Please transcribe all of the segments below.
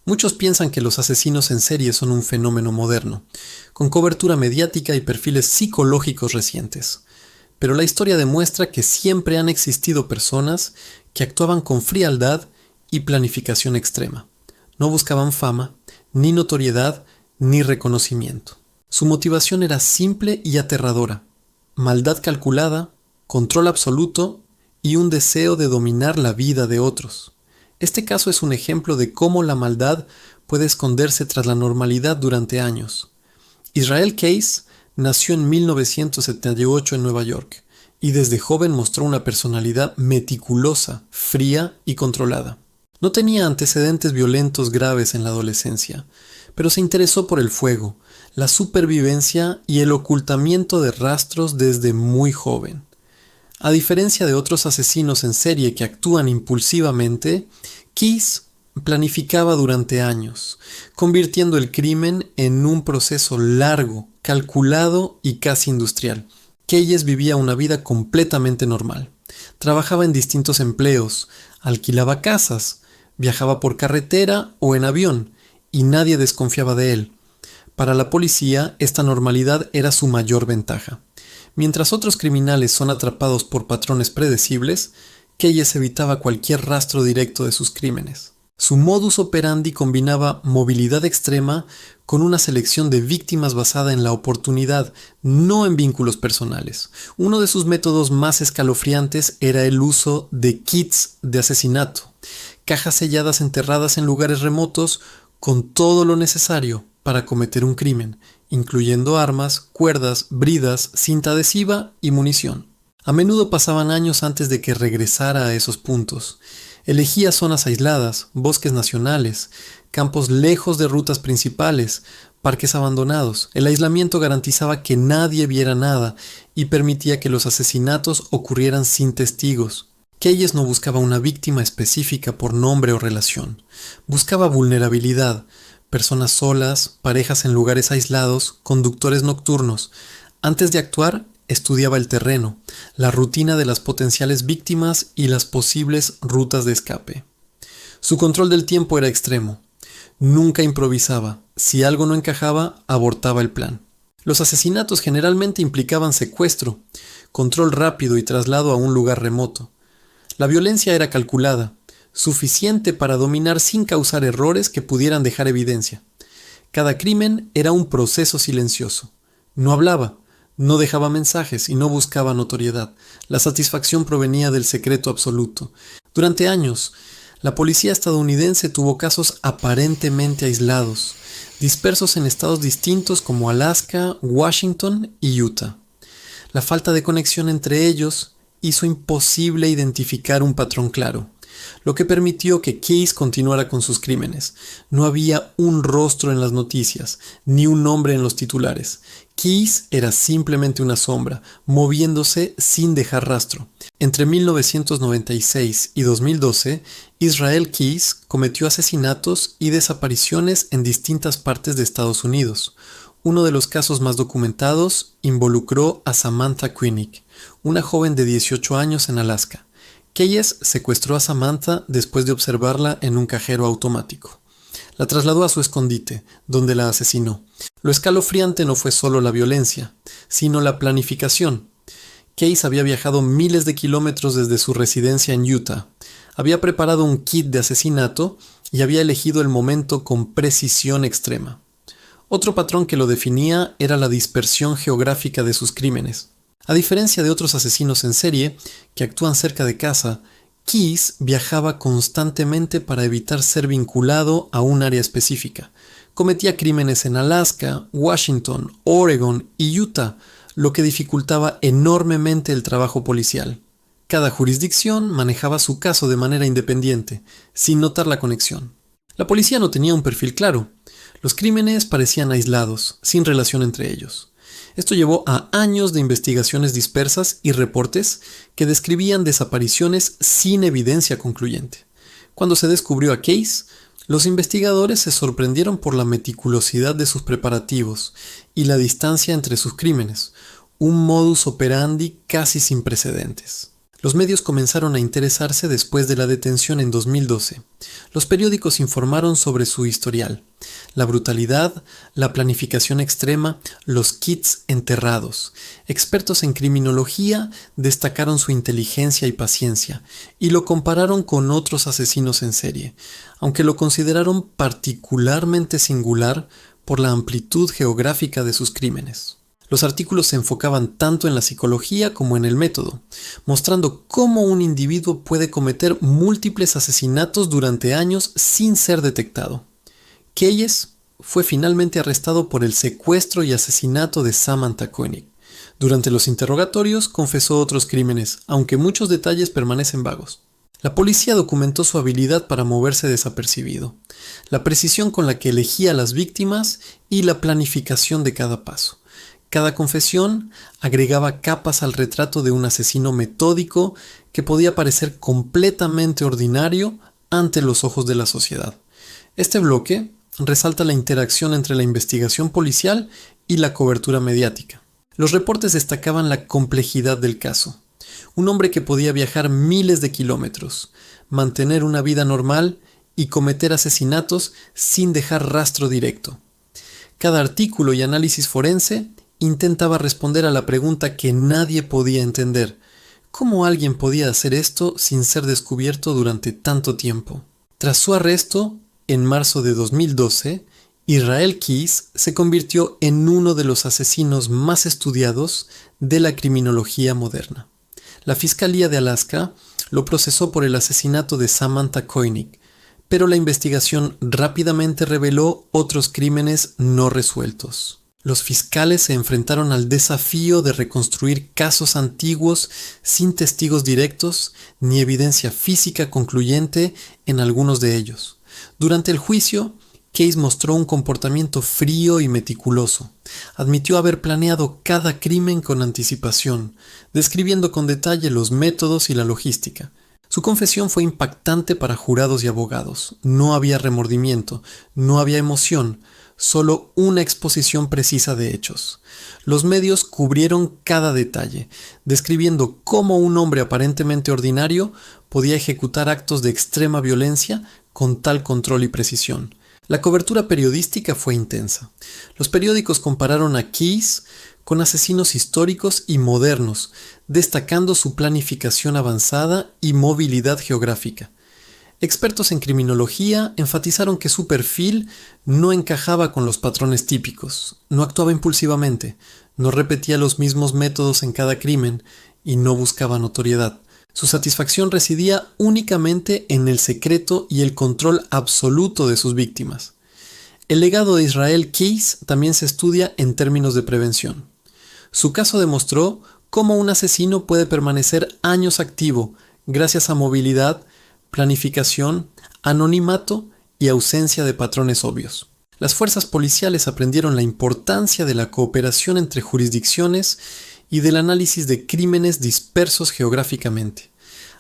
Muchos piensan que los asesinos en serie son un fenómeno moderno, con cobertura mediática y perfiles psicológicos recientes. Pero la historia demuestra que siempre han existido personas que actuaban con frialdad y planificación extrema. No buscaban fama, ni notoriedad, ni reconocimiento. Su motivación era simple y aterradora: maldad calculada, control absoluto y un deseo de dominar la vida de otros. Este caso es un ejemplo de cómo la maldad puede esconderse tras la normalidad durante años. Israel Case nació en 1978 en Nueva York y desde joven mostró una personalidad meticulosa, fría y controlada. No tenía antecedentes violentos graves en la adolescencia, pero se interesó por el fuego, la supervivencia y el ocultamiento de rastros desde muy joven. A diferencia de otros asesinos en serie que actúan impulsivamente, Case planificaba durante años, convirtiendo el crimen en un proceso largo, calculado y casi industrial. Keyes vivía una vida completamente normal. Trabajaba en distintos empleos, alquilaba casas, viajaba por carretera o en avión, y nadie desconfiaba de él. Para la policía, esta normalidad era su mayor ventaja. Mientras otros criminales son atrapados por patrones predecibles, Keyes evitaba cualquier rastro directo de sus crímenes. Su modus operandi combinaba movilidad extrema con una selección de víctimas basada en la oportunidad, no en vínculos personales. Uno de sus métodos más escalofriantes era el uso de kits de asesinato, cajas selladas enterradas en lugares remotos con todo lo necesario para cometer un crimen, incluyendo armas, cuerdas, bridas, cinta adhesiva y munición. A menudo pasaban años antes de que regresara a esos puntos. Elegía zonas aisladas, bosques nacionales, campos lejos de rutas principales, parques abandonados. El aislamiento garantizaba que nadie viera nada y permitía que los asesinatos ocurrieran sin testigos. Keyes no buscaba una víctima específica por nombre o relación. Buscaba vulnerabilidad, personas solas, parejas en lugares aislados, conductores nocturnos. Antes de actuar, estudiaba el terreno, la rutina de las potenciales víctimas y las posibles rutas de escape. Su control del tiempo era extremo. Nunca improvisaba. Si algo no encajaba, abortaba el plan. Los asesinatos generalmente implicaban secuestro, control rápido y traslado a un lugar remoto. La violencia era calculada, suficiente para dominar sin causar errores que pudieran dejar evidencia. Cada crimen era un proceso silencioso. No hablaba, no dejaba mensajes y no buscaba notoriedad. La satisfacción provenía del secreto absoluto. Durante años, la policía estadounidense tuvo casos aparentemente aislados, dispersos en estados distintos como Alaska, Washington y Utah. La falta de conexión entre ellos hizo imposible identificar un patrón claro, lo que permitió que Case continuara con sus crímenes. No había un rostro en las noticias, ni un nombre en los titulares. Case era simplemente una sombra, moviéndose sin dejar rastro. Entre 1996 y 2012, Israel Case cometió asesinatos y desapariciones en distintas partes de Estados Unidos. Uno de los casos más documentados involucró a Samantha Koenig, una joven de 18 años en Alaska. Keyes secuestró a Samantha después de observarla en un cajero automático. La trasladó a su escondite, donde la asesinó. Lo escalofriante no fue solo la violencia, sino la planificación. Case había viajado miles de kilómetros desde su residencia en Utah. Había preparado un kit de asesinato y había elegido el momento con precisión extrema. Otro patrón que lo definía era la dispersión geográfica de sus crímenes. A diferencia de otros asesinos en serie que actúan cerca de casa, Case viajaba constantemente para evitar ser vinculado a un área específica. Cometía crímenes en Alaska, Washington, Oregon y Utah, lo que dificultaba enormemente el trabajo policial. Cada jurisdicción manejaba su caso de manera independiente, sin notar la conexión. La policía no tenía un perfil claro. Los crímenes parecían aislados, sin relación entre ellos. Esto llevó a años de investigaciones dispersas y reportes que describían desapariciones sin evidencia concluyente. Cuando se descubrió a Case, los investigadores se sorprendieron por la meticulosidad de sus preparativos y la distancia entre sus crímenes, un modus operandi casi sin precedentes. Los medios comenzaron a interesarse después de la detención en 2012. Los periódicos informaron sobre su historial, la brutalidad, la planificación extrema, los kits enterrados. Expertos en criminología destacaron su inteligencia y paciencia y lo compararon con otros asesinos en serie, aunque lo consideraron particularmente singular por la amplitud geográfica de sus crímenes. Los artículos se enfocaban tanto en la psicología como en el método, mostrando cómo un individuo puede cometer múltiples asesinatos durante años sin ser detectado. Keyes fue finalmente arrestado por el secuestro y asesinato de Samantha Koenig. Durante los interrogatorios confesó otros crímenes, aunque muchos detalles permanecen vagos. La policía documentó su habilidad para moverse desapercibido, la precisión con la que elegía a las víctimas y la planificación de cada paso. Cada confesión agregaba capas al retrato de un asesino metódico que podía parecer completamente ordinario ante los ojos de la sociedad. Este bloque resalta la interacción entre la investigación policial y la cobertura mediática. Los reportes destacaban la complejidad del caso. Un hombre que podía viajar miles de kilómetros, mantener una vida normal y cometer asesinatos sin dejar rastro directo. Cada artículo y análisis forense intentaba responder a la pregunta que nadie podía entender: ¿cómo alguien podía hacer esto sin ser descubierto durante tanto tiempo? Tras su arresto, en marzo de 2012, Israel Keyes se convirtió en uno de los asesinos más estudiados de la criminología moderna. La Fiscalía de Alaska lo procesó por el asesinato de Samantha Koenig, pero la investigación rápidamente reveló otros crímenes no resueltos. Los fiscales se enfrentaron al desafío de reconstruir casos antiguos sin testigos directos ni evidencia física concluyente en algunos de ellos. Durante el juicio, Keyes mostró un comportamiento frío y meticuloso. Admitió haber planeado cada crimen con anticipación, describiendo con detalle los métodos y la logística. Su confesión fue impactante para jurados y abogados. No había remordimiento, no había emoción, solo una exposición precisa de hechos. Los medios cubrieron cada detalle, describiendo cómo un hombre aparentemente ordinario podía ejecutar actos de extrema violencia con tal control y precisión. La cobertura periodística fue intensa. Los periódicos compararon a Keyes con asesinos históricos y modernos, destacando su planificación avanzada y movilidad geográfica. Expertos en criminología enfatizaron que su perfil no encajaba con los patrones típicos, no actuaba impulsivamente, no repetía los mismos métodos en cada crimen y no buscaba notoriedad. Su satisfacción residía únicamente en el secreto y el control absoluto de sus víctimas. El legado de Israel Keyes también se estudia en términos de prevención. Su caso demostró cómo un asesino puede permanecer años activo gracias a movilidad, planificación, anonimato y ausencia de patrones obvios. Las fuerzas policiales aprendieron la importancia de la cooperación entre jurisdicciones y del análisis de crímenes dispersos geográficamente.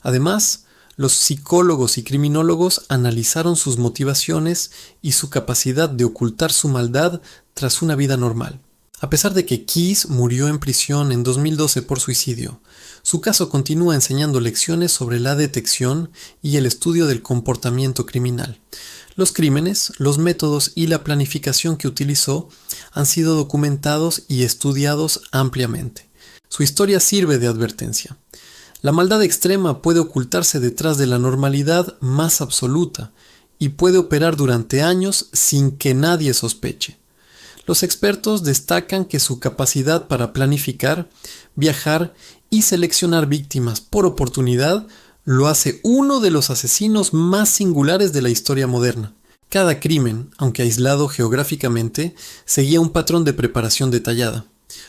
Además, los psicólogos y criminólogos analizaron sus motivaciones y su capacidad de ocultar su maldad tras una vida normal. A pesar de que Keyes murió en prisión en 2012 por suicidio, su caso continúa enseñando lecciones sobre la detección y el estudio del comportamiento criminal. Los crímenes, los métodos y la planificación que utilizó han sido documentados y estudiados ampliamente. Su historia sirve de advertencia. La maldad extrema puede ocultarse detrás de la normalidad más absoluta y puede operar durante años sin que nadie sospeche. Los expertos destacan que su capacidad para planificar, viajar y seleccionar víctimas por oportunidad lo hace uno de los asesinos más singulares de la historia moderna. Cada crimen, aunque aislado geográficamente, seguía un patrón de preparación detallada.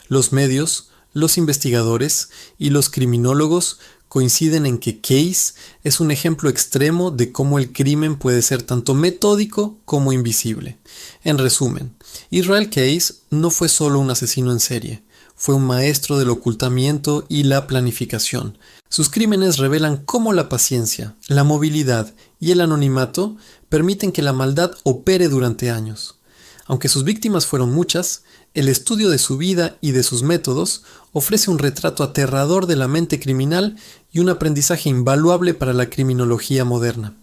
Los medios, los investigadores y los criminólogos coinciden en que Keyes es un ejemplo extremo de cómo el crimen puede ser tanto metódico como invisible. En resumen, Israel Keyes no fue solo un asesino en serie, fue un maestro del ocultamiento y la planificación. Sus crímenes revelan cómo la paciencia, la movilidad y el anonimato permiten que la maldad opere durante años. Aunque sus víctimas fueron muchas, el estudio de su vida y de sus métodos ofrece un retrato aterrador de la mente criminal y un aprendizaje invaluable para la criminología moderna.